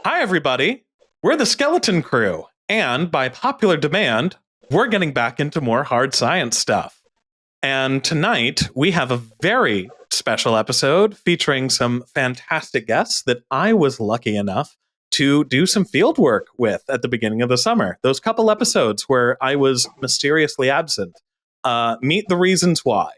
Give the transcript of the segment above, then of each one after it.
Hi, everybody. We're the Skeleton Crew, and by popular demand, we're getting back into more hard science stuff. And tonight, we have a very special episode featuring some fantastic guests that I was lucky enough to do some field work with at the beginning of the summer. Those couple episodes where I was mysteriously absent. Meet the reasons why.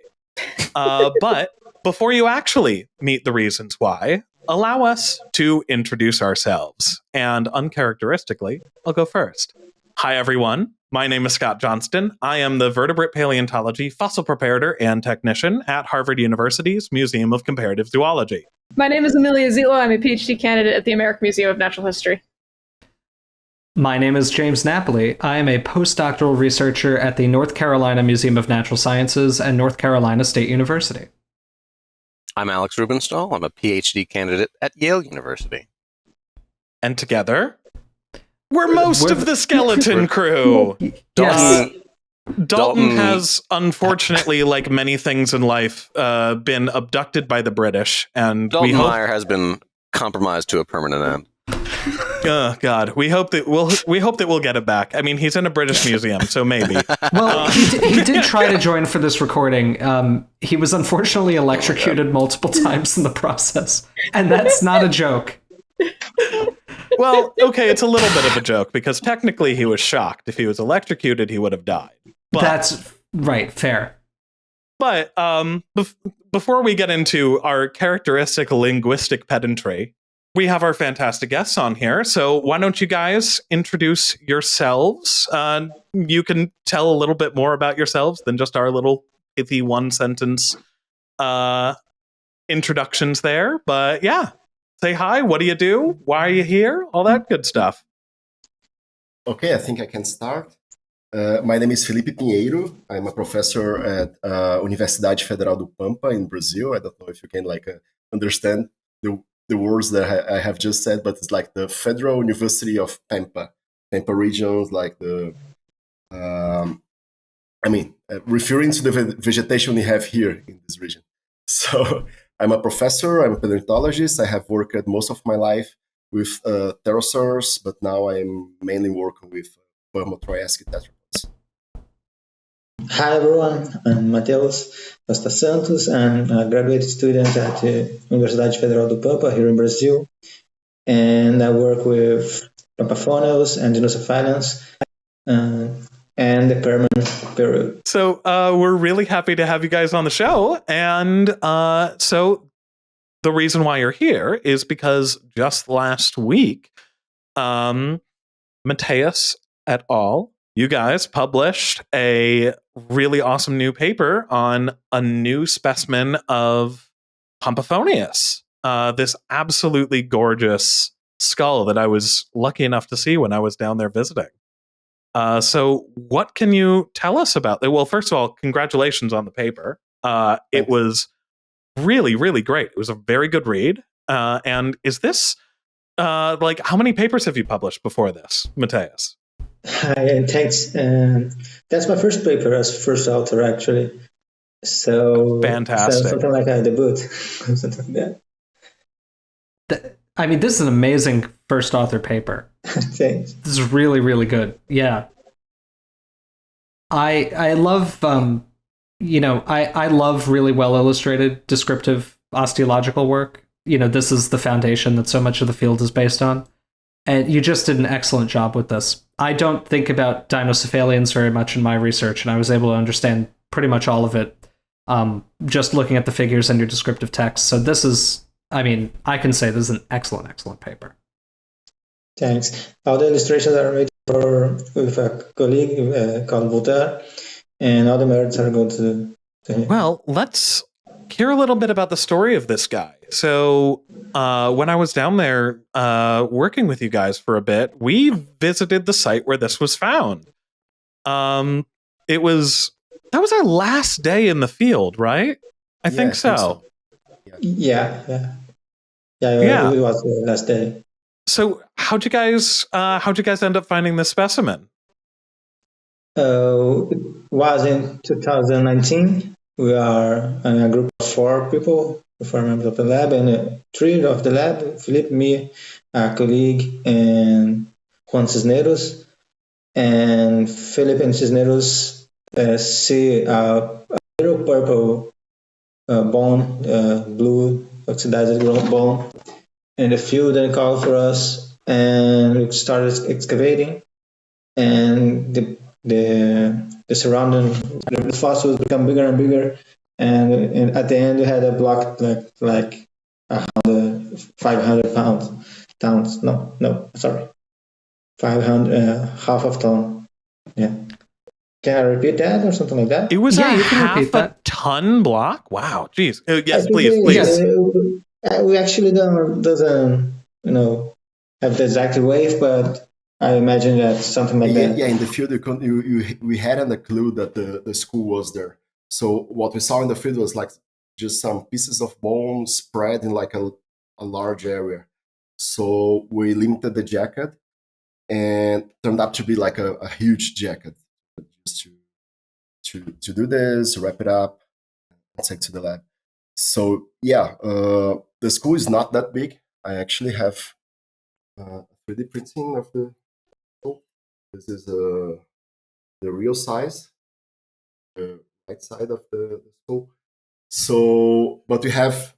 But before you actually meet the reasons why, allow us to introduce ourselves. And uncharacteristically, I'll go first. Hi, everyone. My name is Scott Johnston. I am the vertebrate paleontology fossil preparator and technician at Harvard University's Museum of Comparative Zoology. My name is Amelia Zilo. I'm a PhD candidate at the American Museum of Natural History. My name is James Napoli. I am a postdoctoral researcher at the North Carolina Museum of Natural Sciences and North Carolina State University. I'm Alex Rubenstahl. I'm a PhD candidate at Yale University. And together, we're most of the Skeleton Crew. Yes. Dalton has, unfortunately, like many things in life, been abducted by the British, and Dalton Meyer has been compromised to a permanent end. Oh God, we hope that we'll get it back. I mean, he's in a British museum, so maybe. Well, he did try to join for this recording. He was unfortunately electrocuted multiple times in the process, and that's not a joke. Well, okay, it's a little bit of a joke because technically he was shocked. If he was electrocuted, he would have died. But, that's right, fair. But before we get into our characteristic linguistic pedantry, we have our fantastic guests on here. So why don't you guys introduce yourselves? You can tell a little bit more about yourselves than just our little pithy one-sentence introductions there. But yeah, say hi. What do you do? Why are you here? All that good stuff. Okay, I think I can start. My name is Felipe Pinheiro. I'm a professor at Universidade Federal do Pampa in Brazil. I don't know if you can understand the words that I have just said, but it's like the Federal University of Pampa regions, like referring to the vegetation we have here in this region. So I'm a professor, I'm a paleontologist. I have worked most of my life with pterosaurs, but now I'm mainly working with Permo-Triassic tetrapods. Hi everyone, I'm Mateus, Costa Santos. I'm a graduate student at the Universidade Federal do Pampa here in Brazil, and I work with Pampaphoneus and Dinocephalians and the permian period. So we're really happy to have you guys on the show, and so the reason why you're here is because just last week, Mateus et al., you guys published a really awesome new paper on a new specimen of Pampaphoneus, this absolutely gorgeous skull that I was lucky enough to see when I was down there visiting. So what can you tell us about it? Well, first of all, congratulations on the paper. It was really, really great. It was a very good read. And is this, how many papers have you published before this, Mateus? Hi, thanks. That's my first paper as first author, actually. So fantastic. So something like a debut, something like that. I mean, this is an amazing first author paper. Thanks. This is really, really good. Yeah. I love, I love really well illustrated, descriptive osteological work. This is the foundation that so much of the field is based on. And you just did an excellent job with this. I don't think about Dinocephalians very much in my research, and I was able to understand pretty much all of it just looking at the figures and your descriptive text. So this is, I can say this is an excellent, excellent paper. Thanks. All the illustrations are made with a colleague called Voltaire, and all the merits are going to him. Well, let's hear a little bit about the story of this guy. So when I was down there working with you guys for a bit, we visited the site where this was found. That was our last day in the field, right? I think so. Yeah. It was the last day. So how'd you guys end up finding this specimen? It was in 2019. We are a group of 4 people the four members of the lab, and three of the lab, Felipe, me, a colleague, and Juan Cisneros. And Felipe and Cisneros see a little purple bone, blue oxidized bone in the field, and called for us, and we started excavating, and the surrounding the fossils become bigger and bigger, and at the end we had a block like 500 pounds. No, sorry, 500 half of ton. Yeah. Can I repeat that or something like that? It was Yeah, a you can half repeat a that. ton block. Wow, geez. Yes, I think please. Yes. We actually doesn't have the exact wave, but I imagine that something like that. Yeah, in the field, we hadn't a clue that the school was there. So what we saw in the field was like just some pieces of bone spread in like a large area. So we limited the jacket, and turned out to be like a huge jacket. Just to do this, wrap it up, and take to the lab. So yeah, the school is not that big. I actually have 3D printing of the school. This is the real size, the right side of the school. So, but we have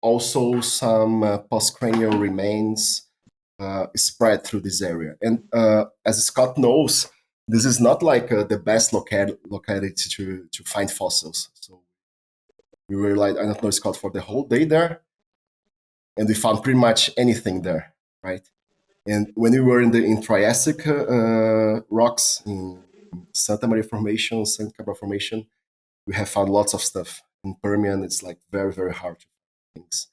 also some postcranial remains spread through this area. And as Scott knows, this is not like the best locality to find fossils. So we were like, I don't know, Scott, for the whole day there, and we found pretty much anything there, right? And when we were in Triassic rocks, in Santa Maria Formation, Santa Cabra Formation, we have found lots of stuff. In Permian, it's like very, very hard to find things.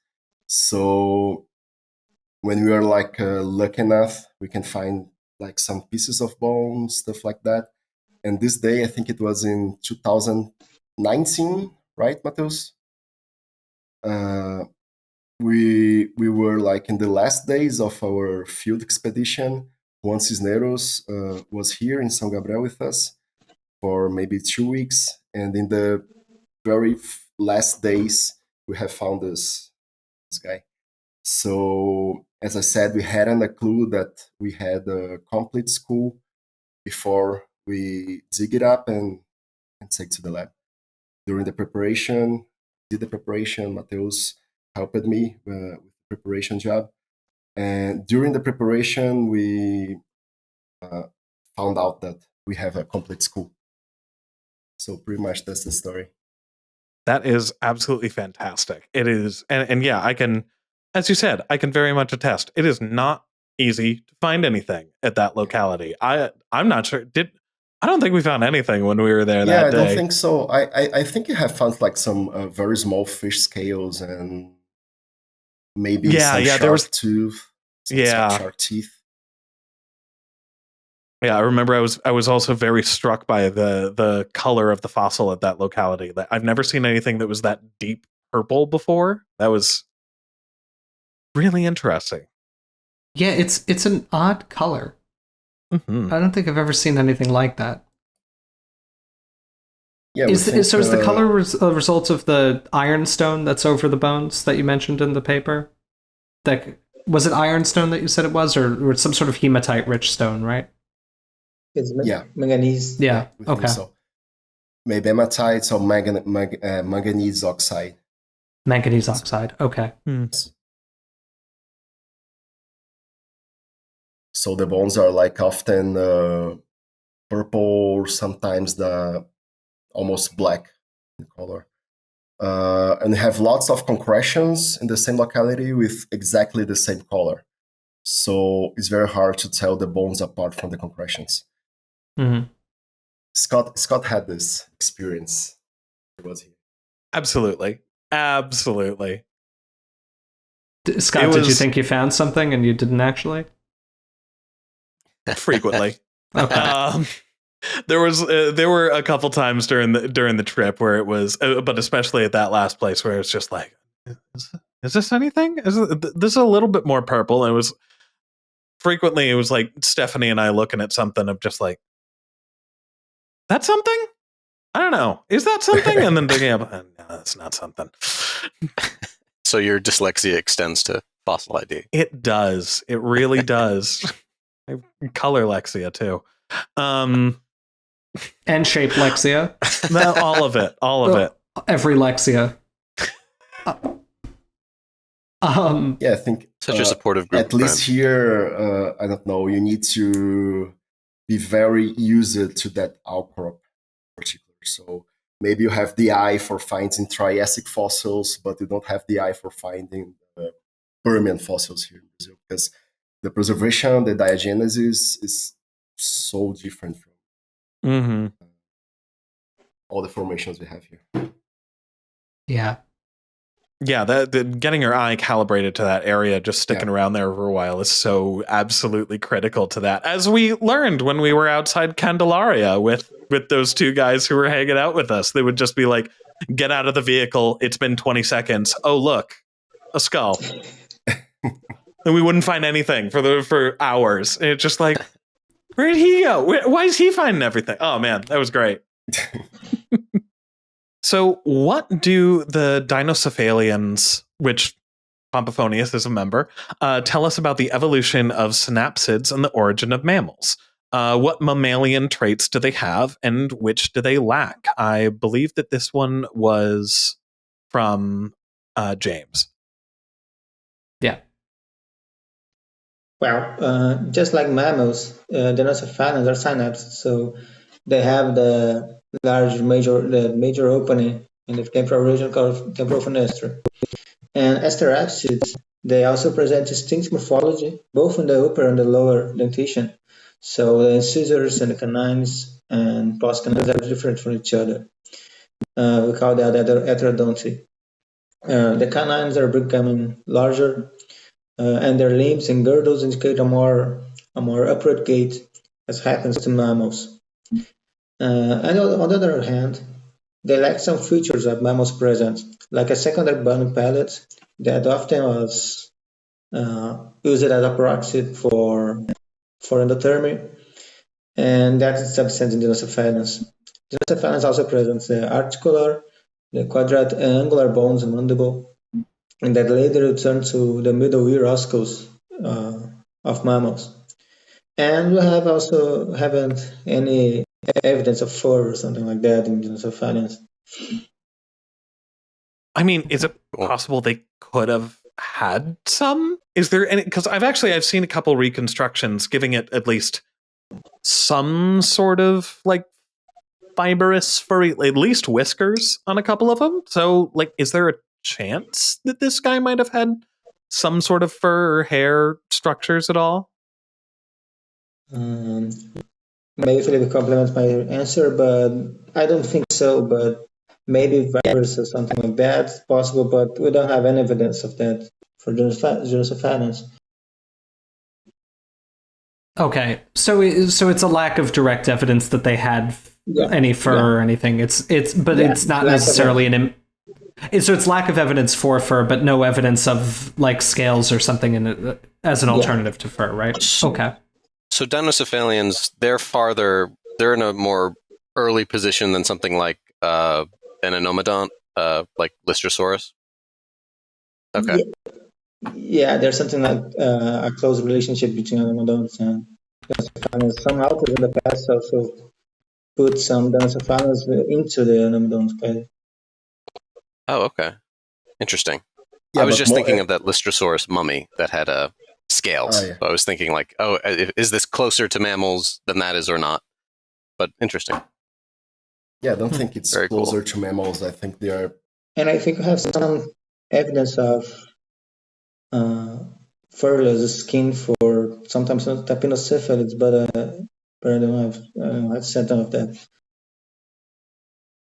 So when we are like lucky enough, we can find like some pieces of bone, stuff like that. And this day, I think it was in 2019, right, Mateus? We were like in the last days of our field expedition. Juan Cisneros was here in São Gabriel with us for maybe 2 weeks, and in the very last days, we have found this guy. So, as I said, we hadn't a clue that we had a complete school before we dig it up and take to the lab. During the preparation, Mateus helped me with the preparation job. And during the preparation, we found out that we have a complete school. So pretty much that's the story. That is absolutely fantastic. It is, and yeah, I can, as you said, I can very much attest. It is not easy to find anything at that locality. I'm not sure. I don't think we found anything when we were there that day. Yeah, I don't think so. I think you have found like some very small fish scales and maybe some shark tooth, some shark teeth. Yeah, I remember I was also very struck by the color of the fossil at that locality. I've never seen anything that was that deep purple before. That was really interesting. Yeah, it's an odd color. Mm-hmm. I don't think I've ever seen anything like that. Yeah, is the color a result of the ironstone that's over the bones that you mentioned in the paper? Was it ironstone that you said it was, or some sort of hematite-rich stone, right? It's manganese. Yeah. Okay. So. Maybe hematites or manganese oxide. Manganese oxide. Okay. So the bones are like often purple, sometimes almost black in color, and have lots of concretions in the same locality with exactly the same color. So it's very hard to tell the bones apart from the concretions. Mm-hmm. Scott had this experience. He was here. Absolutely. Scott, did you think you found something and you didn't actually? Frequently. Okay. There were a couple times during the trip where it was, but especially at that last place where it's just like, is this anything? This is a little bit more purple? And it was like Stephanie and I looking at something of just like, that's something? I don't know. Is that something? And then digging up, no, that's not something. So your dyslexia extends to fossil ID. It does. It really does. Color lexia too. And shape lexia. All of it. All of it. Every lexia. Yeah, I think Such a supportive group. at least here, I don't know, you need to be very used to that outcrop in particular. So maybe you have the eye for finding Triassic fossils, but you don't have the eye for finding Permian fossils here in Brazil, because the preservation, the diagenesis is so different from all the formations we have here. Yeah. Yeah, getting your eye calibrated to that area, just sticking around there for a while, is so absolutely critical to that. As we learned when we were outside Candelaria with those two guys who were hanging out with us, they would just be like, "Get out of the vehicle. It's been 20 seconds. Oh, look, a skull." And we wouldn't find anything for hours. And it's just like, where did he go? Why is he finding everything? Oh man, that was great. So what do the Dinocephalians, which Pampaphoneus is a member, tell us about the evolution of synapsids and the origin of mammals? What mammalian traits do they have, and which do they lack? I believe that this one was from James. Yeah. Well, just like mammals, Dinocephalians are synapses, so they have the major opening in the temporal region called temporal fenestra. And as pterapsids, they also present distinct morphology, both in the upper and the lower dentition. So the incisors and the canines and postcanines are different from each other. We call that heterodonty. The canines are becoming larger, and their limbs and girdles indicate a more upward gait, as happens to mammals. And on the other hand, they lack some features that mammals present, like a secondary bony palate that often was used as a proxy for endothermy, and that is absent in Dinocephalians. Dinocephalians also present the articular, the quadrangular bones and mandible, and that later return to the middle ear osculus of mammals. And we haven't any evidence of fur or something like that in Dinocephalians. I mean, is it possible they could have had some? Is there any? Because I've seen a couple reconstructions giving it at least some sort of like fibrous furry, at least whiskers on a couple of them. So, like, is there a chance that this guy might have had some sort of fur or hair structures at all? Maybe Felipe complements my answer, but I don't think so. But maybe virus or something like that is possible, but we don't have any evidence of that for Dinocephalians. Okay, so it's a lack of direct evidence that they had any fur or anything. It's not necessarily so it's lack of evidence for fur, but no evidence of like scales or something in it as an alternative to fur, right? Okay. So Dinocephalians, they're in a more early position than something like an anomodont, like Lystrosaurus. Okay. Yeah, there's something like a close relationship between anomodonts and Dinocephalians. Some authors in the past also put some Dinocephalians into the anomodonts. Oh, okay. Interesting. Yeah, I was just thinking of that Lystrosaurus mummy that had scales. So I was thinking like, is this closer to mammals than that is or not? But interesting. Yeah, I don't think it's Very closer to mammals. I think they are. And I think we have some evidence of furless skin for sometimes not tapinocephalids, but I don't have set of that.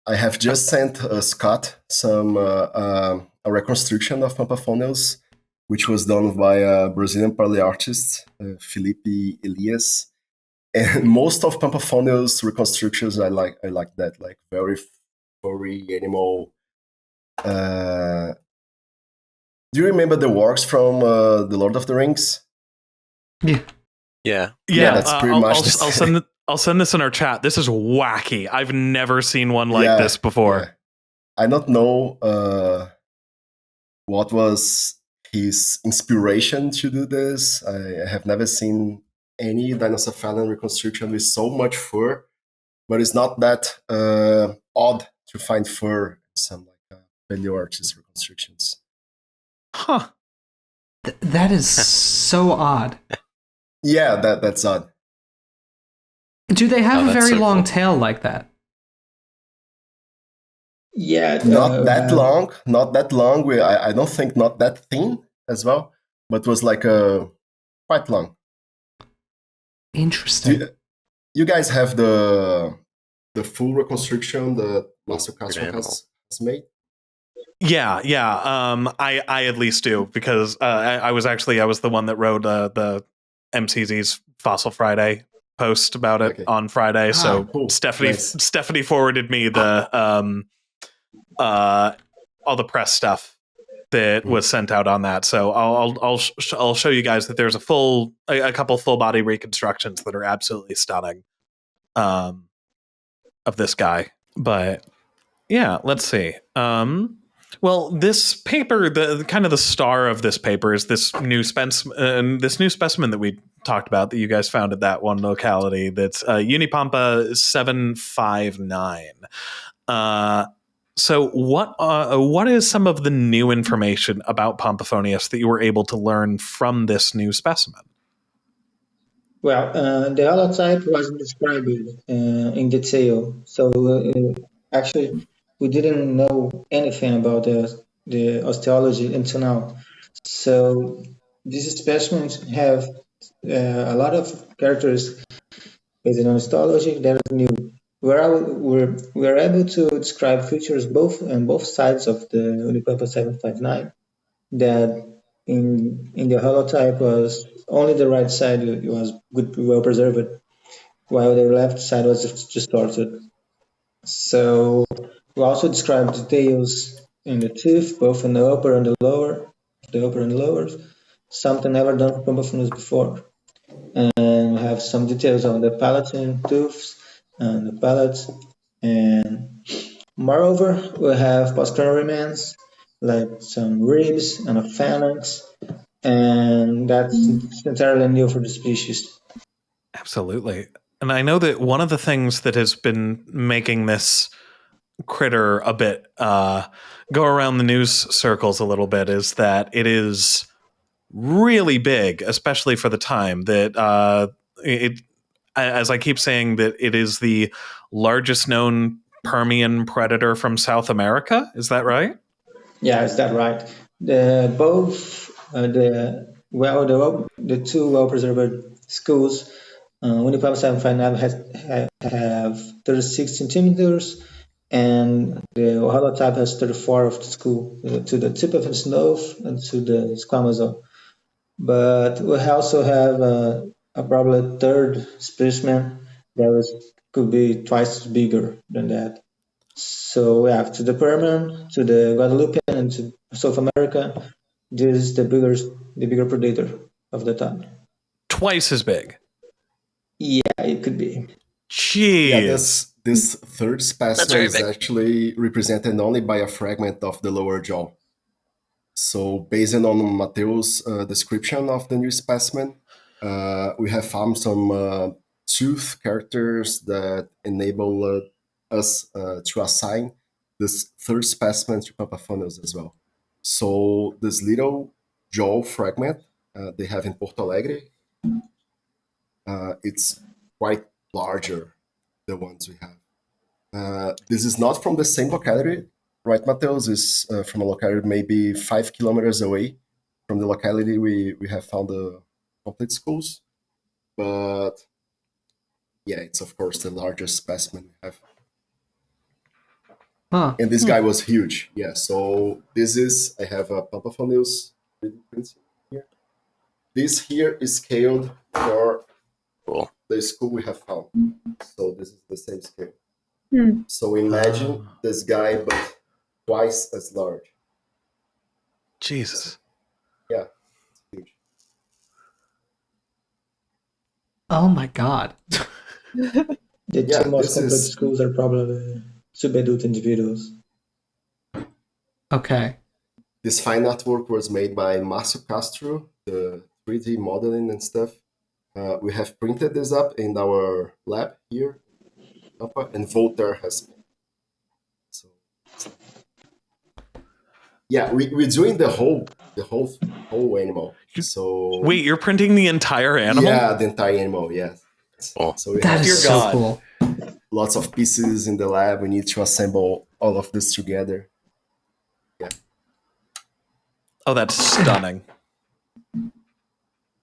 I have just sent Scott some a reconstruction of Pampaphoneus, which was done by a Brazilian paleontologist, Felipe Elias. And most of Pampaphoneus reconstructions, I like that, like very furry animal. Do you remember the wargs from The Lord of the Rings? Yeah. That's pretty much the same. I'll send this in our chat. This is wacky. I've never seen one like this before. Yeah. I don't know what was his inspiration to do this. I have never seen any Dinocephalian reconstruction with so much fur, but it's not that odd to find fur in some paleoartist reconstructions. Huh. That is so odd. Yeah, that's odd. Do they have a that's very so long cool. tail like that? Yeah, Not that long. I don't think not that thin as well, but was like quite long. Interesting. You guys have the full reconstruction that Master Castro has made? Yeah. I at least do, because I was the one that wrote the MCZ's Fossil Friday post about it on Friday. So cool. Stephanie forwarded me the all the press stuff that was sent out on that. So I'll show you guys that there's a couple full body reconstructions that are absolutely stunning of this guy. But yeah, let's see. Well, this paper, the kind of the star of this paper is this new specimen that we talked about that you guys found at that one locality. That's Unipampa 759. So what is some of the new information about Pampaphoneus that you were able to learn from this new specimen? Well, the holotype wasn't described in detail, so actually we didn't know anything about the osteology until now. So these specimens have a lot of characters based on osteology that are new. We're able to describe features on both sides of the Unipampa 759. That in the holotype was only the right side was well preserved, while the left side was distorted. So we also described details in the tooth, both in the upper and the lower, something never done for Pampaphoneus before. And we have some details on the palatine tooths and the palate. And moreover, we have postcranial remains, like some ribs and a phalanx, and that's entirely new for the species. Absolutely. And I know that one of the things that has been making this critter a bit go around the news circles a little bit is that it is really big, especially for the time. That as I keep saying, that it is the largest known Permian predator from South America. Is that right? Yeah, is that right? The two well-preserved schools, Unipampa 759 have 36 centimeters, and the holotype has 34 of the school to the tip of its nose and to the squamosome. But we also have probably a third specimen that could be twice as bigger than that. So we have to the Permian, to the Guadalupe, and to South America. This is the bigger predator of the time. Twice as big. Yeah, it could be. Jeez. Yeah, this third specimen is actually represented only by a fragment of the lower jaw. So based on Mateus' description of the new specimen, we have found some tooth characters that enable us to assign this third specimen to Pampaphoneus as well. So this little jaw fragment they have in Porto Alegre, it's quite larger than the ones we have. This is not from the same locality, right, Mateus? Is from a locality maybe 5 kilometers away from the locality we have found the complete schools. But yeah, it's of course the largest specimen we have. Huh. And this guy was huge. Yeah, so I have a Pampaphoneus here. This here is scaled for the school we have found. So this is the same scale. So imagine this guy, but twice as large. Jesus. Yeah, it's huge. Oh my god. The two most complex schools are probably subadult individuals. Okay. this fine artwork was made by Márcio Castro, the 3D modeling and stuff. We have printed this up in our lab here, and Voltaire has. So, yeah, we're doing the whole animal. So wait, you're printing the entire animal? Yeah, the entire animal. Yeah. Oh. So we That have is so cool. lots of pieces in the lab. We need to assemble all of this together. Yeah. Oh, that's stunning.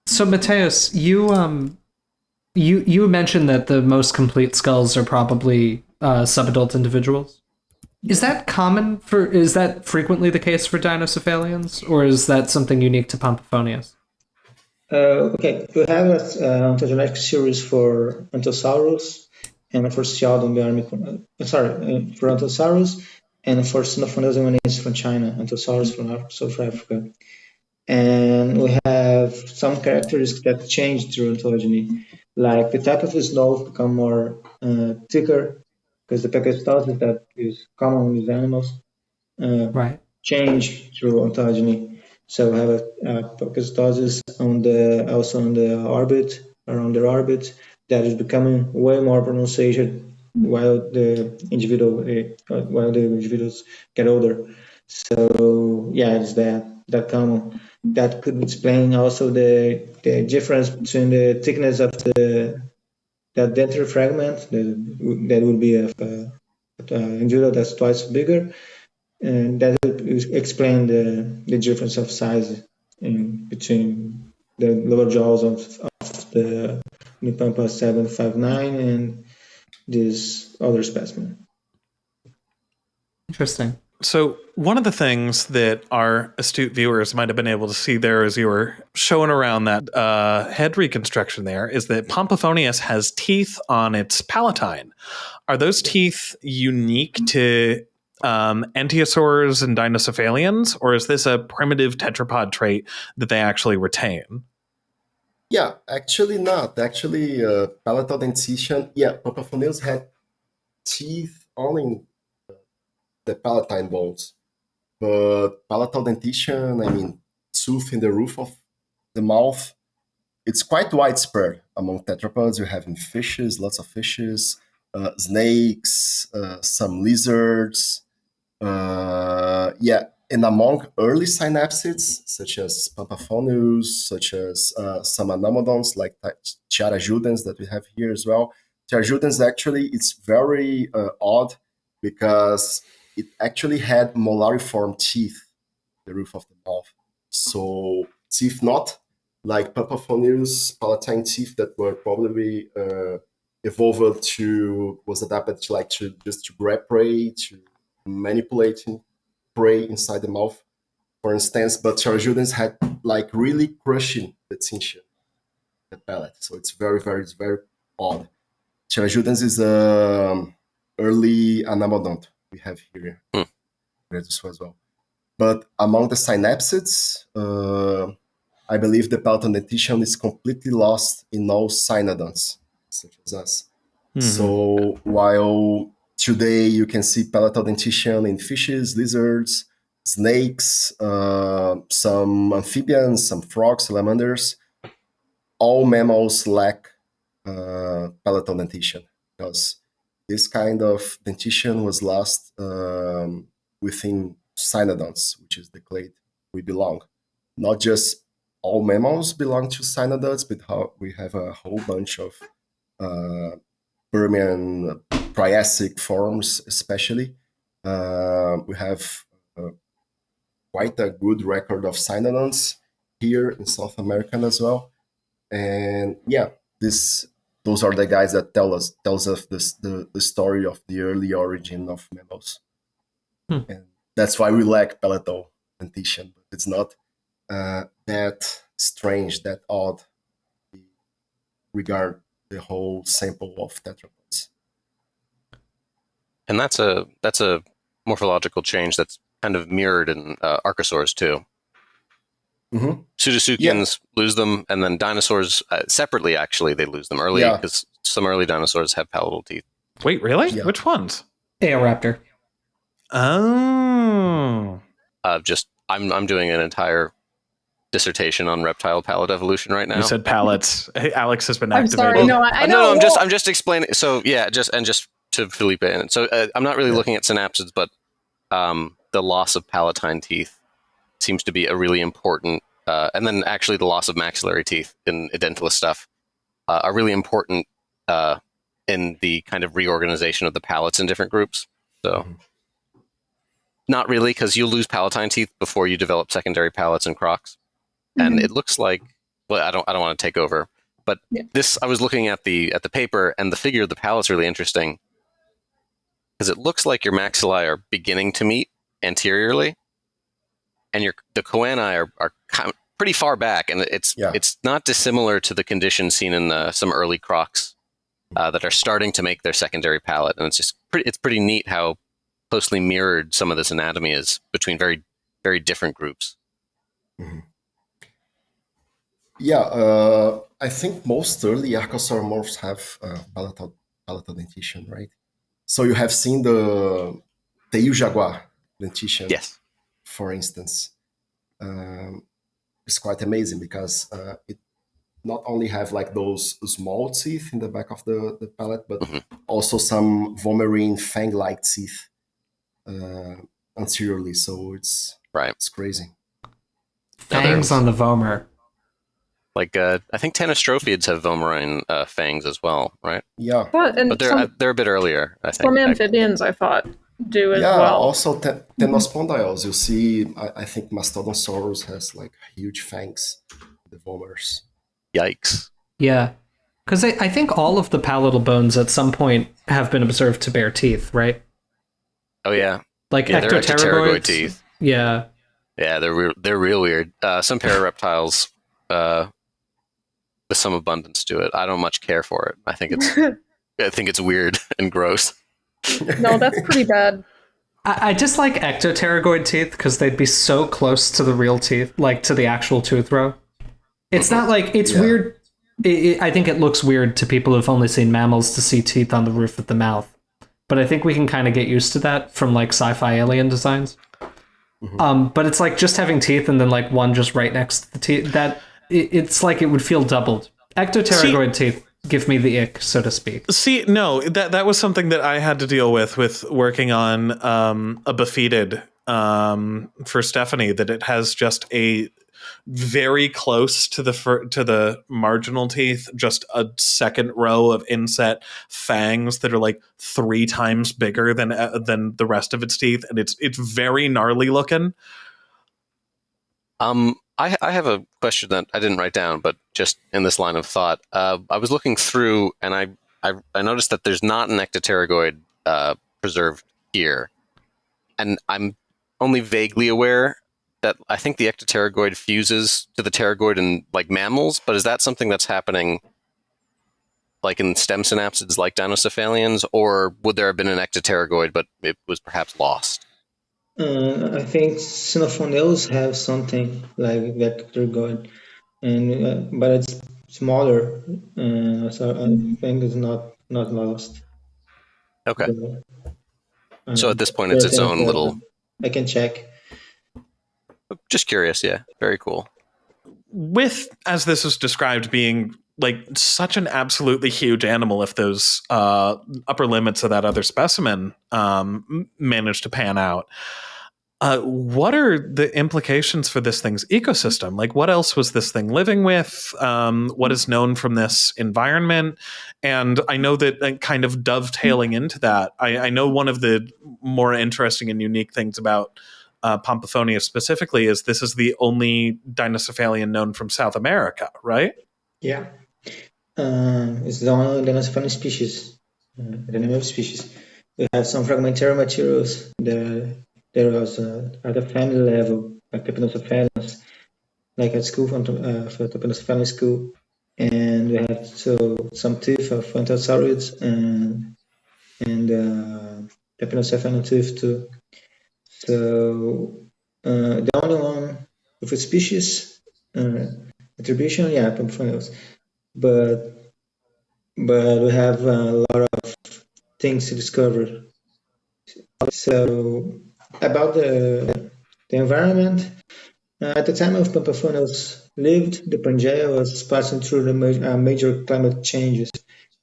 So Mateus, you mentioned that the most complete skulls are probably subadult individuals. Is that frequently the case for Dinocephalians, or is that something unique to Pampaphoneus? Okay, we have an ontogenetic series for Anteosaurus and for Syodontinae, for Anteosaurus and for Sinophonus eminensis from China, Anteosaurus from South Africa. And we have some characteristics that change through ontogeny, like the type of his nose become more thicker, because the peristalsis that is common in these animals change through ontogeny. So we have a peristalsis also on the orbit, around their orbit, that is becoming way more pronunciated while the individuals get older. So yeah, it's that common. That could explain also the difference between the thickness of that dentary fragment. That would be a individual that's twice bigger, and that would explain the difference of size between the lower jaws of the Nipampa 759 and this other specimen. Interesting. So one of the things that our astute viewers might have been able to see there as you were showing around that head reconstruction there is that Pampaphoneus has teeth on its palatine. Are those teeth unique to Anteosaurs and Dinocephalians, or is this a primitive tetrapod trait that they actually retain? Yeah, actually not. Actually, palatal dentition, Pampaphoneus had teeth only in the palatine bones. But palatal dentition, tooth in the roof of the mouth, it's quite widespread among tetrapods. You have in fishes, lots of fishes, snakes, some lizards. And among early synapsids, such as Pampaphoneus, such as some anomodons like Pterodons that we have here as well. Pterodons actually, it's very odd because it actually had molariform teeth, the roof of the mouth. So teeth not like Pampaphoneus palatine teeth that were probably evolved was adapted to just to grab prey, to manipulating prey inside the mouth, for instance. But Pterodons had like really crushing the tincture, the palate. So it's very odd. Pterodons is early anomodont we have here as well. But among the synapsids, I believe the palatal dentition is completely lost in all cynodonts, such as us. Mm-hmm. So while today you can see palatal dentition in fishes, lizards, snakes, some amphibians, some frogs, salamanders, all mammals lack palatal dentition because this kind of dentition was lost within cynodonts, which is the clade we belong. Not just all mammals belong to cynodonts, but we have a whole bunch of Permian, Triassic forms, especially. We have quite a good record of cynodonts here in South America as well. And those are the guys that tells us the story of the early origin of mammals. And that's why we lack palatal dentition. But it's not that strange, that odd regard the whole sample of tetrapods. And that's a morphological change that's kind of mirrored in archosaurs too. Mm-hmm. Pseudoseuchians lose them, and then dinosaurs separately, actually, they lose them early because some early dinosaurs have palatal teeth. Wait, really? Yeah. Which ones? Eoraptor. Oh. Just I'm doing an entire dissertation on reptile palate evolution right now. You said palettes. Hey, Alex has been I'm activated. sorry. No, I know. No, I'm just explaining. So yeah, just to Felipe. And so I'm not really looking at synapsids, but the loss of palatine teeth seems to be a really important, and then actually the loss of maxillary teeth in edentalist stuff are really important in the kind of reorganization of the palates in different groups. So not really, because you'll lose palatine teeth before you develop secondary palates and crocs. And it looks like, well, I don't want to take over, but this, I was looking at the paper, and the figure of the palate's really interesting because it looks like your maxillae are beginning to meet anteriorly, and the choanae are kind of pretty far back, and it's not dissimilar to the condition seen in some early crocs that are starting to make their secondary palate, and it's pretty neat how closely mirrored some of this anatomy is between very, very different groups. Mm-hmm. I think most early archosauromorphs have palatal dentition, right? So you have seen the tail jaguar dentition, yes, for instance. It's quite amazing because it not only have like those small teeth in the back of the palate, but also some vomerine fang-like teeth anteriorly. So it's crazy. Fangs on the vomer. Like I think Tanistrophiids have vomerine fangs as well, right? Yeah, but they're a bit earlier, I think. Some amphibians, I thought, do as well. Yeah, also Tenospondyles. You see, I think Mastodonsaurus has like huge fangs, the vomers. Yikes. Yeah, because I think all of the palatal bones at some point have been observed to bear teeth, right? Oh yeah, like they're ectopterygoid teeth. Yeah, they're real weird. Some parareptiles. With some abundance to it. I don't much care for it. I think it's weird and gross. No, that's pretty bad. I just like ectopterygoid teeth because they'd be so close to the real teeth, like to the actual tooth row. It's not like it's weird. I think it looks weird to people who've only seen mammals to see teeth on the roof of the mouth. But I think we can kind of get used to that from like sci-fi alien designs. But it's like just having teeth and then like one just right next to the teeth. It's like it would feel doubled. Ectopterygoid teeth give me the ick, so to speak. See, no, that was something that I had to deal with working on a Befeated for Stephanie, that it has just a very close to the marginal teeth, just a second row of inset fangs that are like 3 times bigger than the rest of its teeth, and it's very gnarly looking. I have a question that I didn't write down, but just in this line of thought, I was looking through, and I noticed that there's not an ectopterygoid preserved here, and I'm only vaguely aware that I think the ectopterygoid fuses to the pterygoid in like mammals, but is that something that's happening like in stem synapsids like Dinocephalians, or would there have been an ectopterygoid but it was perhaps lost? I think Syodontinae have something like that pterygoid, and but it's smaller, so I think it's not lost. Okay. So at this point, it's its own little. I can check. Just curious, yeah. Very cool. With, as this is described, being like such an absolutely huge animal, if those upper limits of that other specimen manage to pan out, what are the implications for this thing's ecosystem? Like, what else was this thing living with? What is known from this environment? And I know that kind of dovetailing into that, I know one of the more interesting and unique things about Pampaphoneus specifically is this is the only Dinocephalian known from South America, right? Yeah. It's the only Dinocephalian species, the name of species. We have some fragmentary materials there was at the family level, like Paleontologists, like at school for Paleontological school, and we have some teeth of Anteosauridae and the Paleontological tooth too. So the only one with a species attribution, Pampaphoneus, but we have a lot of things to discover. So about the the environment. At the time of Pampaphoneus lived, the Pangaea was passing through the major climate changes.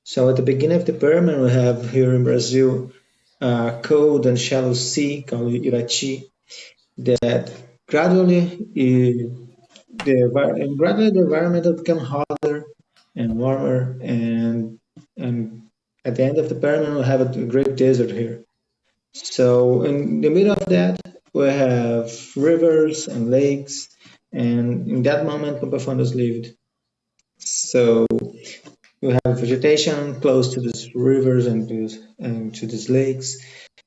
So at the beginning of the Permian, we have here in Brazil a cold and shallow sea called Irati that gradually the environment will become hotter and warmer, and at the end of the Permian, we'll have a great desert here. So in the middle of that, we have rivers and lakes, and in that moment, Pampaphoneus lived. So we have vegetation close to these rivers and to these lakes,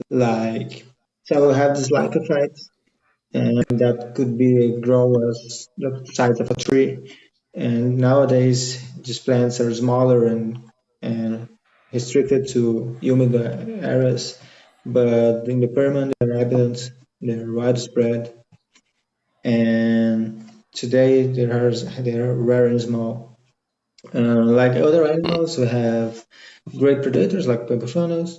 like so we have these lycophytes, and that could be grow as the size of a tree. And nowadays, these plants are smaller and restricted to humid areas, but in the Permian, they're abundant, they're widespread, and today they are rare and small. Like other animals, we have great predators like Pampaphoneus.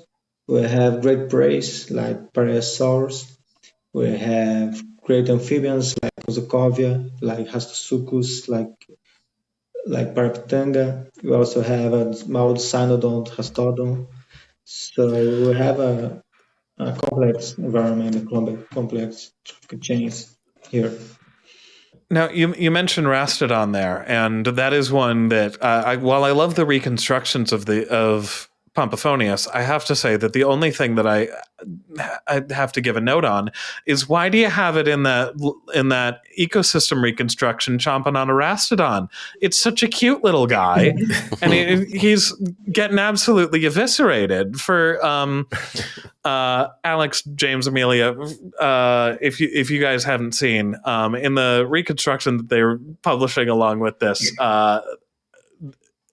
We have great prey like Parasaurs. We have great amphibians like Kozocovia, like Hastosuchus, like Paraptanga. We also have a small cynodont, Hastodon. So we have a complex environment, a complex chains here. Now, you mentioned Rastodon there, and that is one that, while I love the reconstructions of Pampaphoneus, I have to say that the only thing that I have to give a note on is why do you have it in that ecosystem reconstruction chomping on a Rastodon? It's such a cute little guy, and he's getting absolutely eviscerated. For Alex, James, Amelia, if you guys haven't seen, in the reconstruction that they're publishing along with this,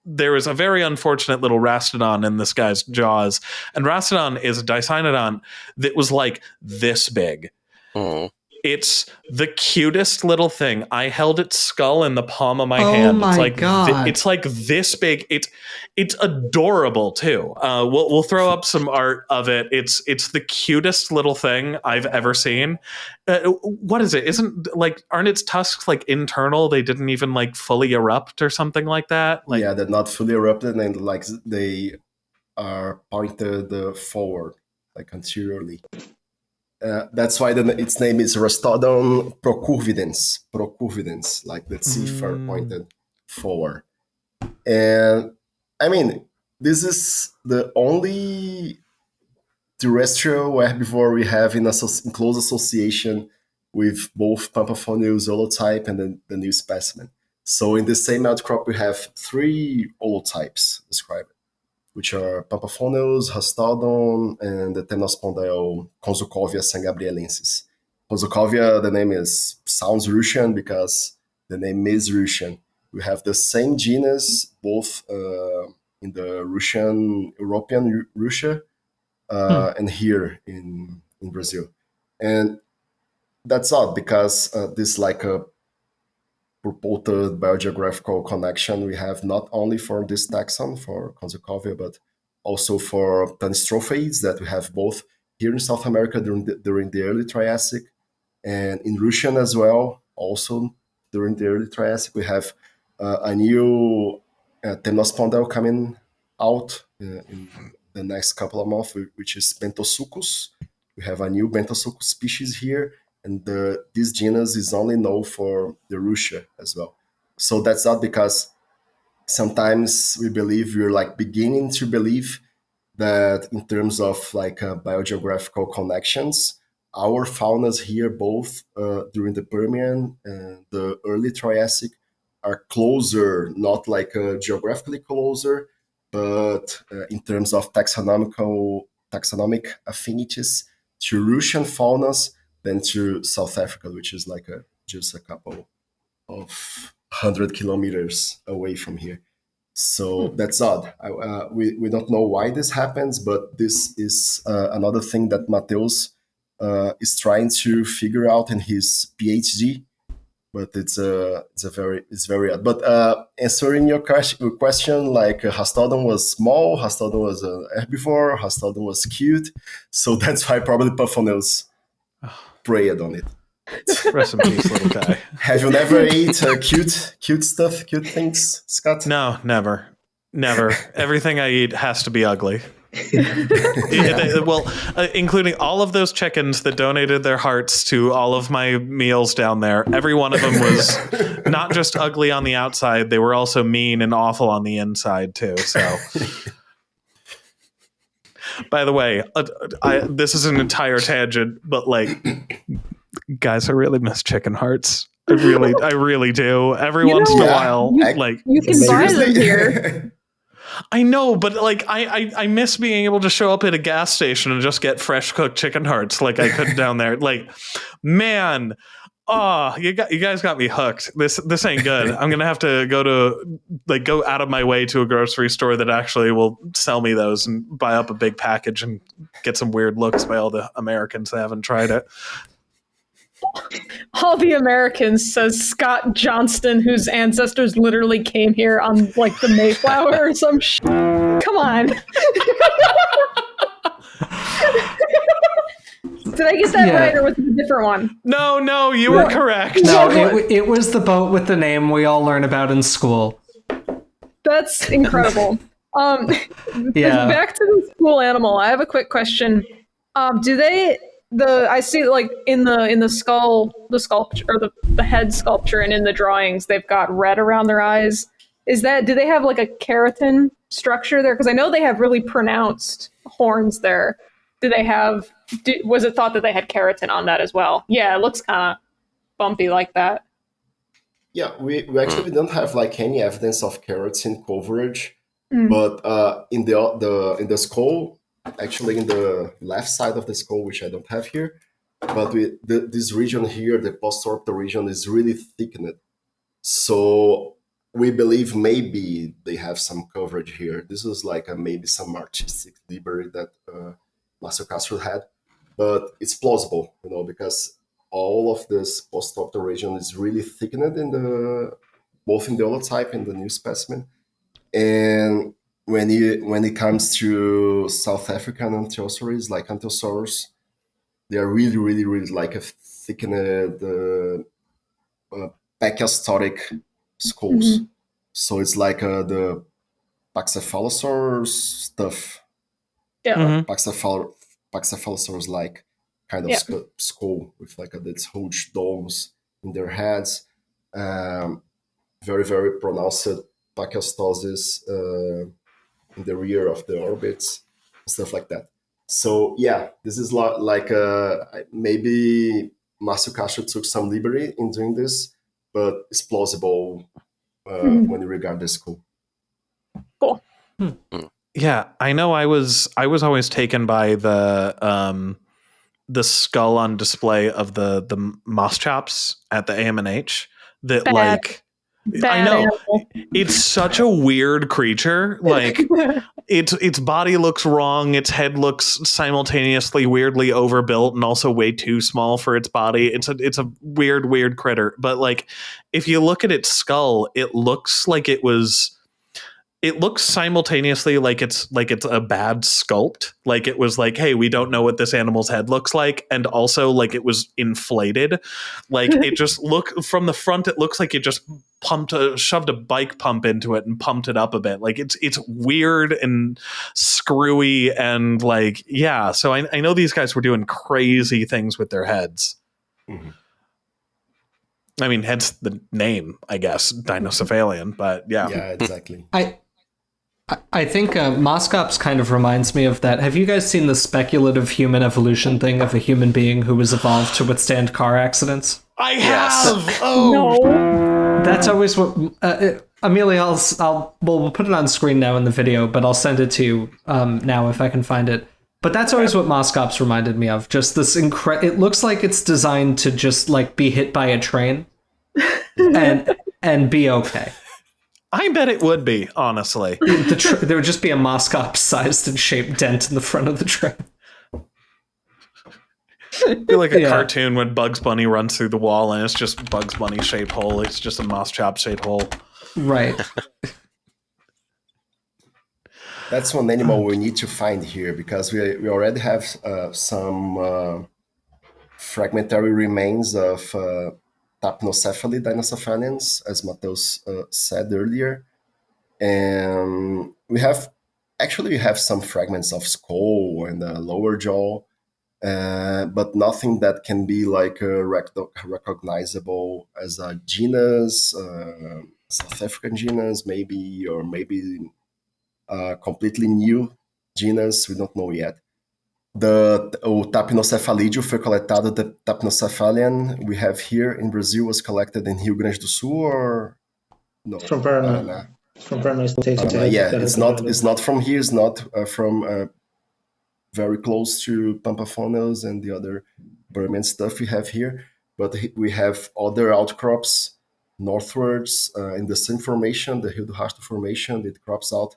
there is a very unfortunate little Rastodon in this guy's jaws. And Rastodon is a Dicynodon that was like this big. Oh. It's the cutest little thing. I held its skull in the palm of my hand. My it's like God. it's like this big. It's adorable too. We'll throw up some art of it. It's the cutest little thing I've ever seen. What is it? Aren't its tusks like internal? They didn't even like fully erupt or something like that. Like, yeah, they're not fully erupted, and like they are pointed forward, like anteriorly. That's why its name is Rastodon procurvidens, like the cipher pointed forward. And I mean, this is the only terrestrial herbivore we have in close association with both Pampaphoneus holotype and the new specimen. So in the same outcrop, we have 3 holotypes described, which are Pampaphoneus, Rastodon, and the Temnospondyle Kozocovia sangabrielensis. Kozocovia, the name sounds Russian because the name is Russian. We have the same genus both in the European Russia, and here in Brazil. And that's odd because this like a purported biogeographical connection we have not only for this taxon, for Kozocovia, but also for Tanistrophiids that we have both here in South America during the early Triassic, and in Russian as well, also during the early Triassic. We have a new Temnospondyle coming out in the next couple of months, which is Bentosuchus. We have a new Bentosuchus species here, and this genus is only known for the Russia as well. So that's not because sometimes we're like beginning to believe that in terms of like biogeographical connections, our faunas here, both during the Permian and the early Triassic, are closer, not like geographically closer, but in terms of taxonomic affinities to Russian faunas than to South Africa, which is like just a couple of 100 kilometers away from here. So that's odd. We don't know why this happens, but this is another thing that Mateus is trying to figure out in his PhD. But it's very odd. But answering your question, like Rastodon was small, Rastodon was an herbivore, Rastodon was cute, so that's why probably Pampaphoneus preyed on it. Rest in peace, little guy. Have you never ate cute stuff, cute things, Scott? No, never. Everything I eat has to be ugly. Including all of those chickens that donated their hearts to all of my meals down there. Every one of them was not just ugly on the outside, they were also mean and awful on the inside too. So, by the way, this is an entire tangent, but like, guys, I really miss chicken hearts. I really do. Every once in a while, you can buy them here. I know, but like I miss being able to show up at a gas station and just get fresh cooked chicken hearts like I could down there. Like, man, you guys got me hooked. This ain't good. I'm gonna have to go out of my way to a grocery store that actually will sell me those and buy up a big package and get some weird looks by all the Americans that haven't tried it. All the Americans, says Scott Johnston, whose ancestors literally came here on like the Mayflower or some shit. Come on. Did I get that right, or was it a different one? No, you were correct. No, it was the boat with the name we all learn about in school. That's incredible. Back to the school animal. I have a quick question. I see like in the skull, the sculpture or the head sculpture, and in the drawings, they've got red around their eyes. Do they have like a keratin structure there? Because I know they have really pronounced horns there. Was it thought that they had keratin on that as well? Yeah, it looks kind of bumpy like that. Yeah, we actually don't have like any evidence of keratin coverage, but in the skull. Actually, in the left side of the skull, which I don't have here, but this region here, the postorbital region, is really thickened. So we believe maybe they have some coverage here. This is like maybe some artistic liberty that Marcel Castro had, but it's plausible, because all of this postorbital region is really thickened both in the holotype and the new specimen, and when it comes to South African Anteosaurids, like Anteosaurs, they are really, really, really like a thickened pachystotic skulls. Mm-hmm. So it's like the Paxaphalosaurus stuff. Yeah. Mm-hmm. Paxaphalosaurus like kind of skull with like these huge domes in their heads. Very, very pronounced pachystosis in the rear of the orbits, stuff like that. So yeah, this is like maybe Marcel Castro took some liberty in doing this, but it's plausible when you regard the skull. Cool. Yeah, I know. I was always taken by the skull on display of the moss chops at the AMNH. That I know animal. It's such a weird creature. Like its body looks wrong. Its head looks simultaneously weirdly overbuilt and also way too small for its body. It's a weird critter. But like, if you look at its skull, it looks like it looks simultaneously like it's a bad sculpt. Like it was like, hey, we don't know what this animal's head looks like, and also like it was inflated. Like it just from the front, it looks like it just shoved a bike pump into it and pumped it up a bit. Like it's weird and screwy and like, yeah. So I know these guys were doing crazy things with their heads. Mm-hmm. I mean, hence the name, I guess, Dinocephalian. But yeah, exactly. I think Moscops kind of reminds me of that. Have you guys seen the speculative human evolution thing of a human being who was evolved to withstand car accidents? I have. Yes. Oh no! That's always what Amelia. We'll put it on screen now in the video, but I'll send it to you now if I can find it. But that's always what Moscops reminded me of. Just this it looks like it's designed to just like be hit by a train and be okay. I bet it would be, honestly. There would just be a Moscop-sized and shaped dent in the front of the train. It'd be like a cartoon when Bugs Bunny runs through the wall and it's just Bugs Bunny-shaped hole. It's just a Moss-chop-shaped hole. Right. That's one animal we need to find here because we already have some fragmentary remains of Tapnocephaly Dinocephalians, as Mateus said earlier. And we have some fragments of skull and lower jaw, but nothing that can be like recognizable as a genus, South African genus, maybe, or maybe a completely new genus. We don't know yet. O Tapnocephalídeo foi coletado, the Tapnocephalian we have here in Brazil was collected in Rio Grande do Sul, or no? From Paraná. From Paraná State. Yeah, it's not from here. It's not from very close to Pampaphoneus and the other permian stuff we have here. But we have other outcrops northwards in the same formation, the Rio do Rastro formation. It crops out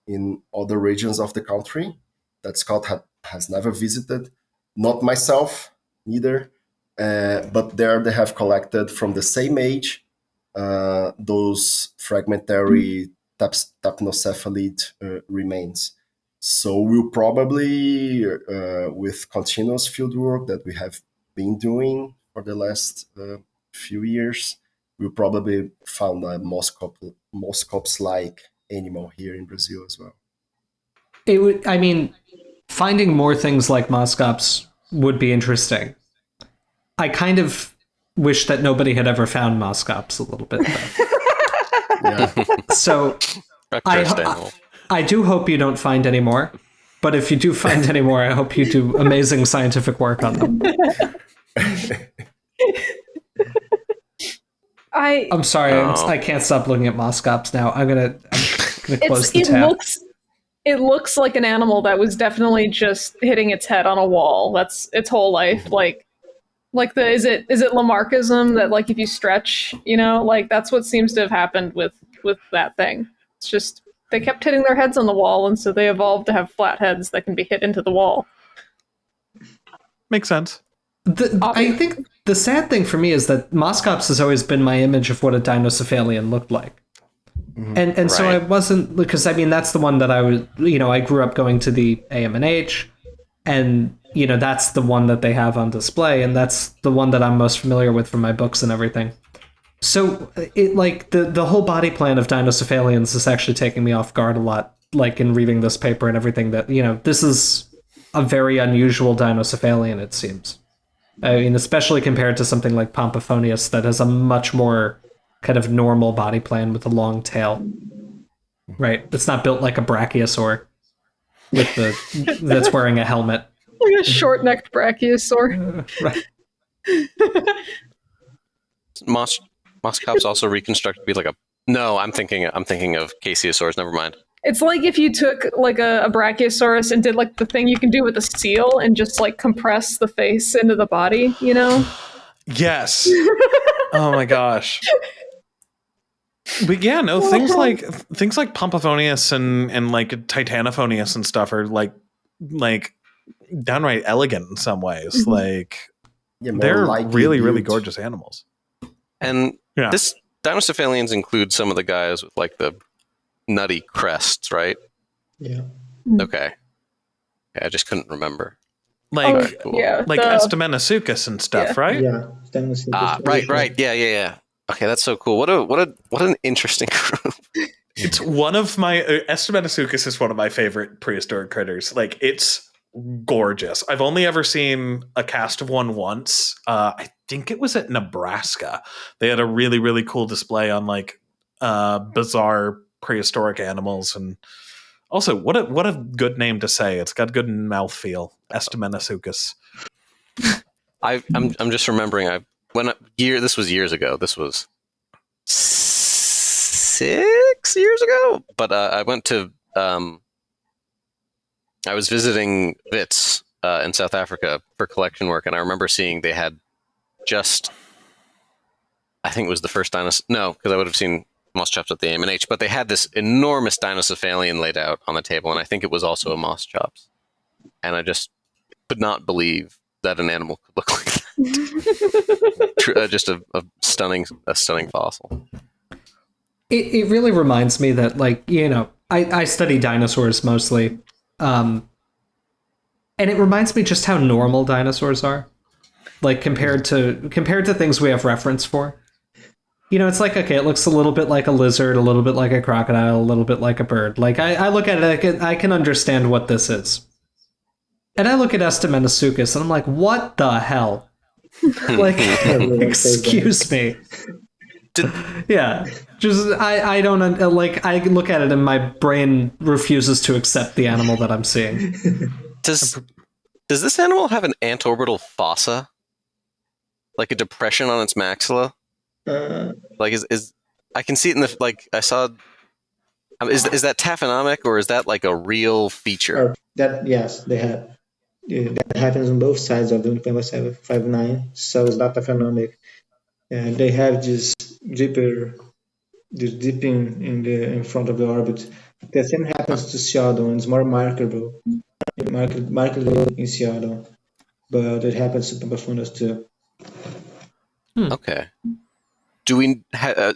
in other regions of the country that Scott has never visited. Not myself, neither. But there they have collected from the same age those fragmentary tapnocephalid remains. So we'll probably, with continuous fieldwork that we have been doing for the last few years, we'll probably found a Moscops-like animal here in Brazil as well. Finding more things like Moscops would be interesting. I kind of wish that nobody had ever found Moscops a little bit, though. Yeah. So I do hope you don't find any more, but if you do find any more, I hope you do amazing scientific work on them. I'm sorry, I can't stop looking at Moscops now. I'm gonna close the tab. It looks like an animal that was definitely just hitting its head on a wall. That's its whole life. Is it Lamarckism that like if you stretch, like that's what seems to have happened with that thing. It's just they kept hitting their heads on the wall, and so they evolved to have flat heads that can be hit into the wall. Makes sense. I think the sad thing for me is that Moscops has always been my image of what a Dinocephalian looked like. Mm-hmm. And so I wasn't, because that's the one that I was, I grew up going to the AMNH, and that's the one that they have on display, and that's the one that I'm most familiar with from my books and everything. So it like the whole body plan of Dinocephalians is actually taking me off guard a lot, like in reading this paper and everything, that this is a very unusual Dinocephalian, it seems. Especially compared to something like Pampaphoneus that has a much more kind of normal body plan with a long tail. Right? It's not built like a brachiosaur with that's wearing a helmet. Like a short-necked brachiosaur. Right. Moscops also reconstructed to be like a... No, I'm thinking of casiosaurs. Never mind. It's like if you took like a brachiosaurus and did like the thing you can do with a seal and just like compress the face into the body, Yes. Oh my gosh. But yeah, no, things like Pampaphoneus and like Titanophonius and stuff are like downright elegant in some ways. Mm-hmm. Like they're really, really gorgeous animals. And this Dinocephalians include some of the guys with like the nutty crests, right? Yeah. Okay. I just couldn't remember. Like like Estimenosuchus and stuff, right? Yeah. Right. Yeah. Okay, that's so cool. What an interesting group. It's one of my Estimenosuchus is one of my favorite prehistoric critters. Like it's gorgeous. I've only ever seen a cast of one once. I think it was at Nebraska. They had a really, really cool display on like bizarre prehistoric animals, and also what a good name to say. It's got good mouthfeel. Estimenosuchus. I'm just remembering this was years ago. This was 6 years ago. But I went to I was visiting Wits in South Africa for collection work, and I remember seeing they had I think it was the first dinosaur. No, because I would have seen Moschops at the AMNH, but they had this enormous Dinocephalian laid out on the table, and I think it was also a Moschops. And I just could not believe that an animal could look like that. Just a stunning fossil. It really reminds me that, like, I study dinosaurs mostly, and it reminds me just how normal dinosaurs are. like compared to things we have reference for. You know, it's like, okay, it looks a little bit like a lizard, a little bit like a crocodile, a little bit like a bird. Like, I look at it, I can understand what this is. And I look at Estemenasuchus, and I'm like, what the hell? Like, excuse me. Yeah, just, I don't, like, I look at it and my brain refuses to accept the animal that I'm seeing. Does this animal have an antorbital fossa? Like a depression on its maxilla? Like is I can see it in the, like, I saw. Is that taphonomic, or is that like a real feature? That, yes, they have. That happens on both sides of the Pampa 759, so it's not taphonomic. They have this dipping in front of the orbit. The same happens to Syodontinae. It's more marketable in Syodontinae, but it happens to Pampaphoneus too. Okay. Do we?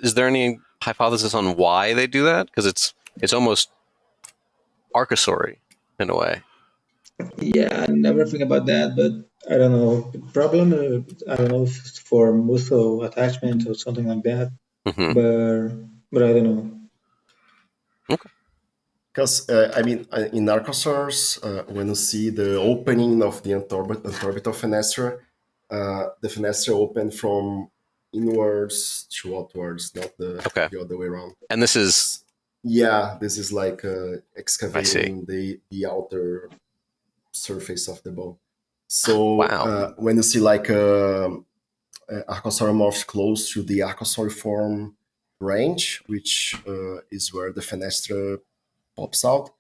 Is there any hypothesis on why they do that? Because it's almost archosauri in a way. Yeah, I never think about that, but I don't know. Problem, I don't know if it's for muscle attachment or something like that. But I don't know. Okay. Because, I mean, in Archosaurs, when you see the opening of the antorbital fenestra, the fenestra open from inwards to outwards, not the other way around. And this is... Yeah, this is like excavating the outer surface of the bone. So when you see like Archosauromorphs close to the archosauriform range, which is where the fenestra pops out,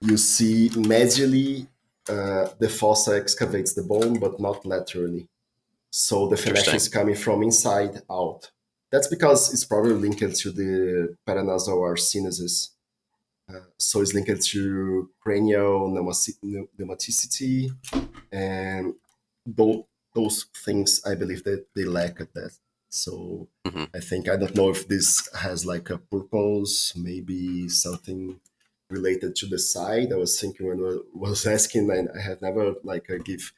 you see medially the fossa excavates the bone, but not laterally. So the fenestra is coming from inside out. That's because it's probably linked to the paranasal arsinosis. So it's linked to cranial pneumaticity, and those things, I believe that they lack at that. So I don't know if this has like a purpose, maybe something related to the side. I was thinking when I was asking, and I have never give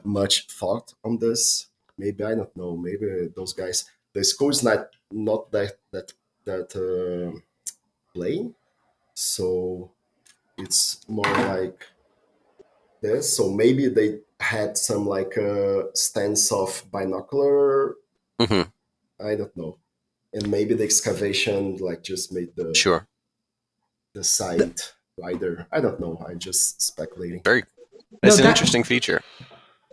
much thought on this. Maybe, I don't know, maybe those guys, the skull is not that plain. So it's more like this. So maybe they had some like stance of binocular. I don't know. And maybe the excavation like just made the side wider. I don't know. I'm just speculating. It's an interesting feature.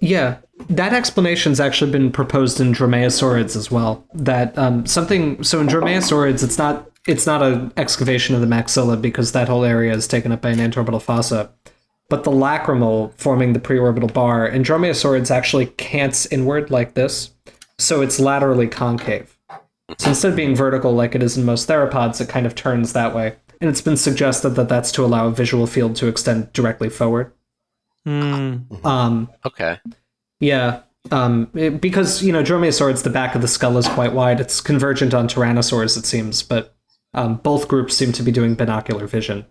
Yeah, that explanation's actually been proposed in dromaeosaurids as well. That so in dromaeosaurids, it's not an excavation of the maxilla because that whole area is taken up by an antorbital fossa, but the lacrimal forming the preorbital bar. And dromaeosaurids actually cants inward like this, so it's laterally concave. So instead of being vertical like it is in most theropods, it kind of turns that way. And it's been suggested that that's to allow a visual field to extend directly forward. Okay. Yeah. Because, dromaeosaurids, the back of the skull is quite wide. It's convergent on tyrannosaurs, it seems, but both groups seem to be doing binocular vision.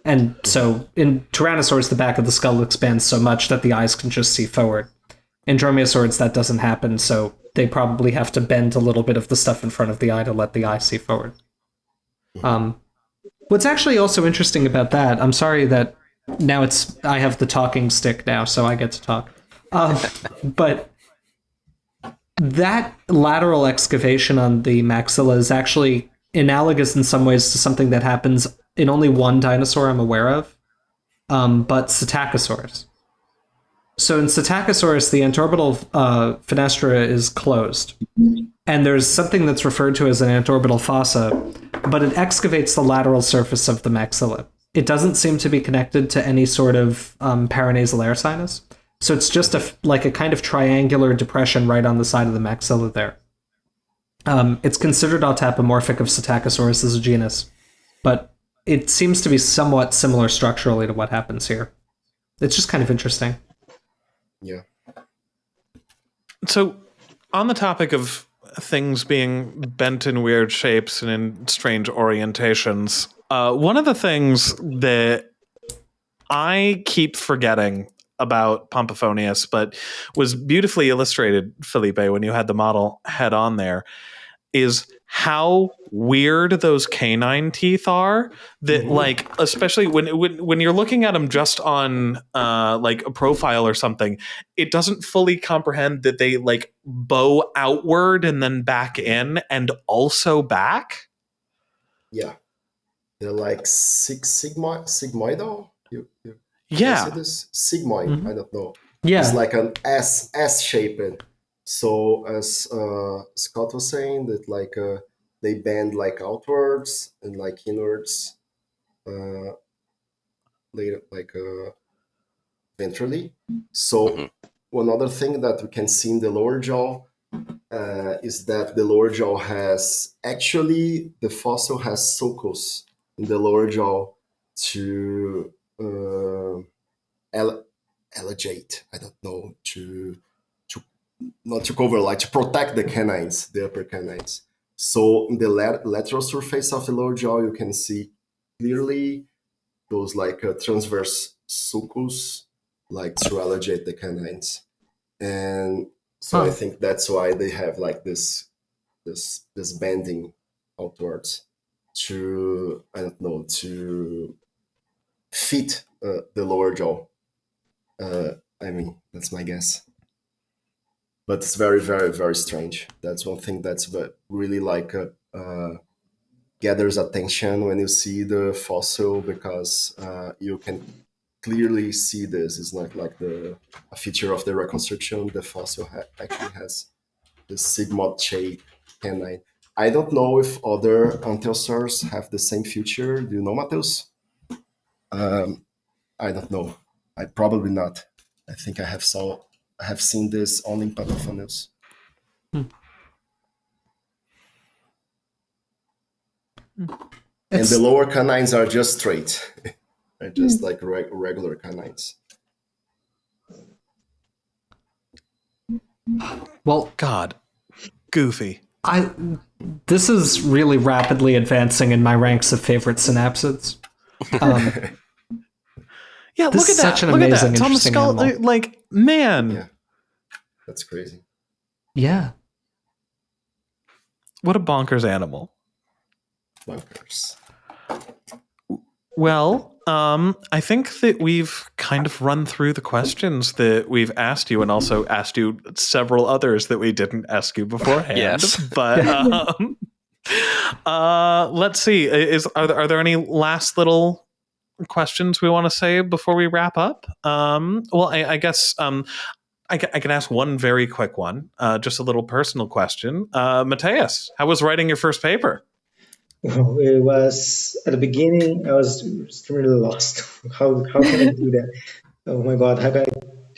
And so in tyrannosaurs, the back of the skull expands so much that the eyes can just see forward. In dromaeosaurids, that doesn't happen, so they probably have to bend a little bit of the stuff in front of the eye to let the eye see forward. What's actually also interesting about that, I'm sorry that now I have the talking stick now, so I get to talk. But that lateral excavation on the maxilla is actually analogous in some ways to something that happens in only one dinosaur I'm aware of, but Psittacosaurus. So in Psittacosaurus, the antorbital fenestra is closed, and there's something that's referred to as an antorbital fossa, but it excavates the lateral surface of the maxilla. It doesn't seem to be connected to any sort of paranasal air sinus. So it's just a kind of triangular depression right on the side of the maxilla there. It's considered autapomorphic of Psittacosaurus as a genus, but it seems to be somewhat similar structurally to what happens here. It's just kind of interesting. Yeah. So on the topic of things being bent in weird shapes and in strange orientations, one of the things that I keep forgetting about Pampaphoneus, but was beautifully illustrated, Felipe, when you had the model head on there, is how weird those canine teeth are. That like, especially when you're looking at them just on like a profile or something, it doesn't fully comprehend that they like bow outward and then back in and also back. Yeah, they're like sigmoidal. You Yeah. see this sigmoid? I don't know. Yeah. It's like an S shaped. So as Scott was saying, that like they bend like outwards and like inwards, later like ventrally. So one other thing that we can see in the lower jaw is that the lower jaw has actually the fossil has sulcus in the lower jaw to elongate. I don't know, to not to cover, like to protect the canines, the upper canines. So in the lateral surface of the lower jaw, you can see clearly those like transverse sulcus, like to elongate the canines. And so I think that's why they have like this bending outwards to, I don't know, to fit the lower jaw. I mean, that's my guess. But it's very, very, very strange. That's one thing that's really like gathers attention when you see the fossil, because you can clearly see this. It's not like a feature of the reconstruction. The fossil actually has the sigmoid shape canine. I don't know if other anteosaurs have the same feature. Do you know, Mateus? I don't know. I probably not. I think I have seen this only in Pampaphoneus. And the lower canines are just straight. They're just like regular canines. Well, God, goofy. This is really rapidly advancing in my ranks of favorite synapsids. Yeah, This look at is that. such an Look at amazing, that. It's on the interesting skull. animal. Like, man, Yeah, that's crazy. Yeah. what a bonkers animal. Bunkers. Well, I think that we've kind of run through the questions that we've asked you, and also asked you several others that we didn't ask you beforehand. Yes. But let's see. Are there any last little questions we want to say before we wrap up? Well, I guess I can ask one very quick one, just a little personal question. Mateus, how was writing your first paper? Well, it was at the beginning. I was extremely lost. How can I do that? Oh my God! How can I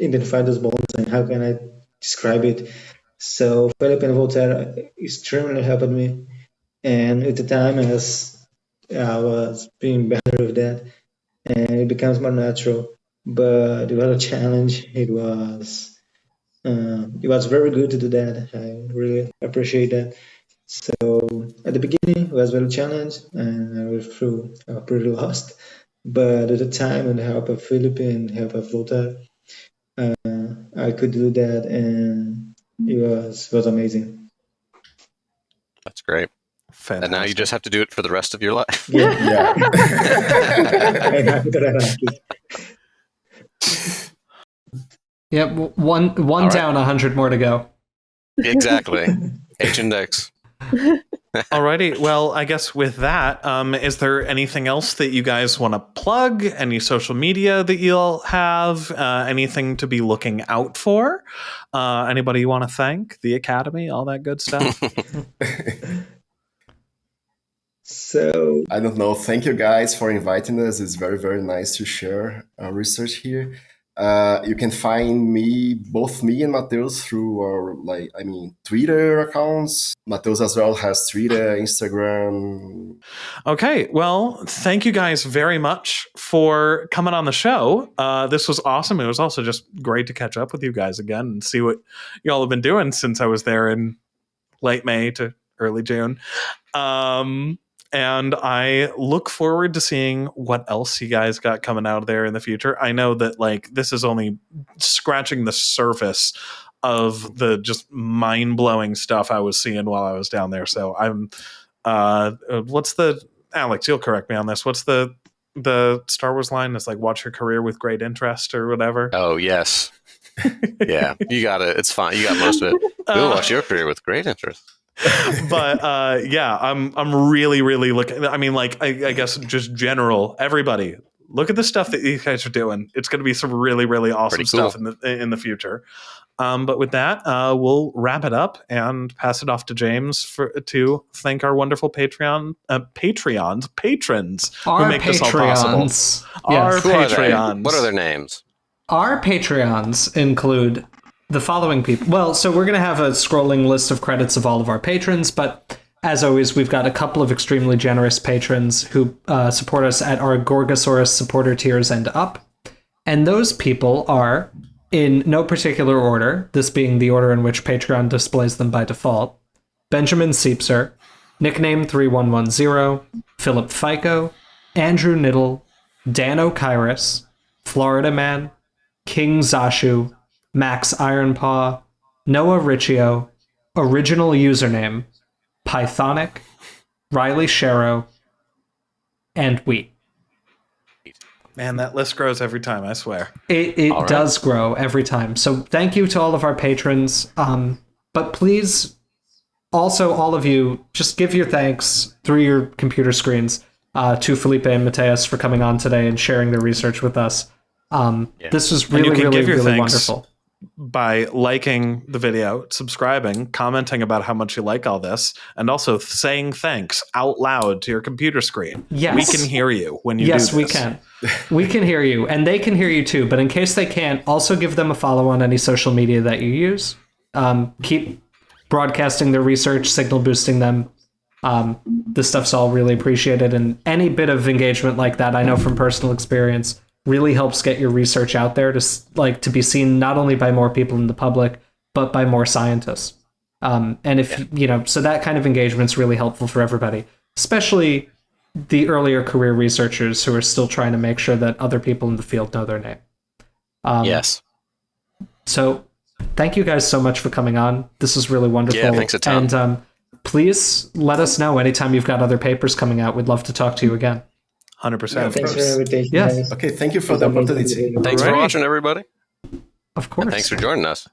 identify those bones and how can I describe it? So Felipe and Voltaire extremely helped me, and at the time I was being better with that, and it becomes more natural. But it was a challenge. It was very good to do that. I really appreciate that. So at the beginning, it was very challenged, and I was through pretty lost. But at the time, with the help of Felipe and the help of Voltaire, I could do that, and it was amazing. That's great. Fantastic. And now you just have to do it for the rest of your life. Yeah, Yeah. I have that I like it. Yeah, one right. down, 100 more to go. Exactly. H-index. Alrighty. Well, I guess with that, is there anything else that you guys want to plug? Any social media that you'll have? Anything to be looking out for? Anybody you want to thank? The Academy? All that good stuff? So I don't know. Thank you guys for inviting us. It's very, very nice to share our research here. You can find both me and Mateus through our Twitter accounts. Mateus as well has Twitter, Instagram. Okay, well, thank you guys very much for coming on the show. This was awesome. It was also just great to catch up with you guys again and see what y'all have been doing since I was there in late May to early June. And I look forward to seeing what else you guys got coming out of there in the future. I know that like this is only scratching the surface of the just mind-blowing stuff I was seeing while I was down there. So I'm what's the Alex, you'll correct me on this. What's the Star Wars line? It's like watch your career with great interest or whatever. Oh, yes. Yeah, you got it. It's fine. You got most of it. We'll watch your career with great interest. But yeah, I'm really looking. I mean, like I guess just general everybody. Look at the stuff that you guys are doing. It's going to be some really awesome Pretty cool. stuff in the future. But with that, we'll wrap it up and pass it off to James to thank our wonderful patrons Our who make this all possible. Patreons. Our Yes. Who are they? Patreons. What are their names? Our Patreons include the following people. Well, so we're going to have a scrolling list of credits of all of our patrons, but as always, we've got a couple of extremely generous patrons who support us at our Gorgosaurus supporter tiers and up. And those people are, in no particular order, this being the order in which Patreon displays them by default, Benjamin Seepser, nickname 3110, Philip Fico, Andrew Niddle, Dan O'Kyrus, Florida Man, King Zashu, Max Ironpaw, Noah Riccio, original username, Pythonic, Riley Sharrow, and we. Man, that list grows every time, I swear. It All right. does grow every time. So thank you to all of our patrons. But please, also all of you, just give your thanks through your computer screens to Felipe and Mateus for coming on today and sharing their research with us. This was And you really, can give your really thanks wonderful. by liking the video, subscribing, commenting about how much you like all this, and also saying thanks out loud to your computer screen. Yes. We can hear you when you do Yes, this. we can. We can hear you, and they can hear you too. But in case they can't, also give them a follow on any social media that you use. Keep broadcasting their research, signal boosting them. This stuff's all really appreciated, and any bit of engagement like that, I know from personal experience, really helps get your research out there to be seen not only by more people in the public, but by more scientists. And if so that kind of engagement's really helpful for everybody, especially the earlier career researchers who are still trying to make sure that other people in the field know their name. Yes. So thank you guys so much for coming on. This is really wonderful. Yeah, thanks a ton. And please let us know anytime you've got other papers coming out. We'd love to talk to you again. 100%. Yeah, Thanks for the invitation. Yes. guys. Okay, thank you for the opportunity. Thanks for Alrighty. watching, everybody. Of course. And thanks for joining us.